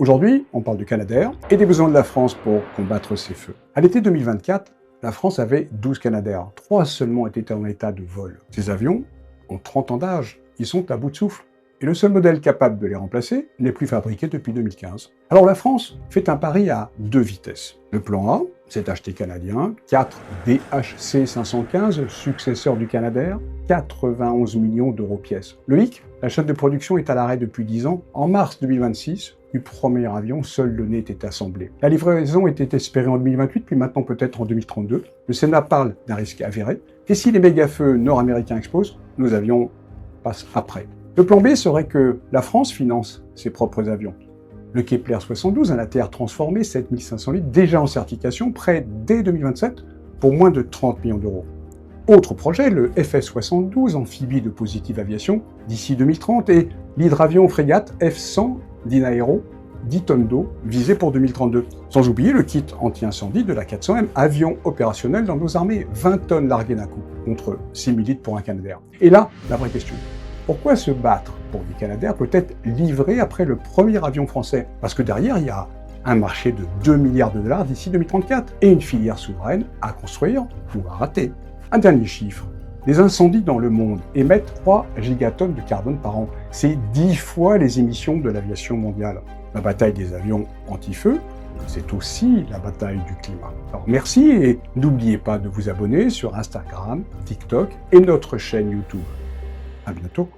Aujourd'hui, on parle du Canadair et des besoins de la France pour combattre ces feux. À l'été 2024, la France avait 12 Canadair. 3 seulement étaient en état de vol. Ces avions ont 30 ans d'âge. Ils sont à bout de souffle. Et le seul modèle capable de les remplacer n'est plus fabriqué depuis 2015. Alors la France fait un pari à 2 vitesses. Le plan A, c'est acheter canadien, 4 DHC 515, successeur du Canadair, 91 millions d'euros pièce. Le hic, la chaîne de production est à l'arrêt depuis 10 ans. En mars 2026, du premier avion, seul le nez était assemblé. La livraison était espérée en 2028, puis maintenant peut-être en 2032. Le Sénat parle d'un risque avéré. Et si les méga-feux nord-américains explosent, nos avions passent après. Le plan B serait que la France finance ses propres avions. Le Kepler 72, un ATR transformé, 7500 litres, déjà en certification, prêt dès 2027 pour moins de 30 millions d'euros. Autre projet, le FS-72, amphibie de Positive Aviation, d'ici 2030, et l'hydravion frégate F-100 d'Inaero, 10 tonnes d'eau, visé pour 2032. Sans oublier le kit anti-incendie de la 400M, avion opérationnel dans nos armées, 20 tonnes larguées d'un coup, contre 6000 litres pour un Canadair. Et là, la vraie question. Pourquoi se battre pour des Canadair peut être livré après le premier avion français? Parce que derrière, il y a un marché de 2 milliards de dollars d'ici 2034 et une filière souveraine à construire ou à rater. Un dernier chiffre. Les incendies dans le monde émettent 3 gigatonnes de carbone par an. C'est 10 fois les émissions de l'aviation mondiale. La bataille des avions anti-feu, c'est aussi la bataille du climat. Alors merci et n'oubliez pas de vous abonner sur Instagram, TikTok et notre chaîne YouTube. À bientôt.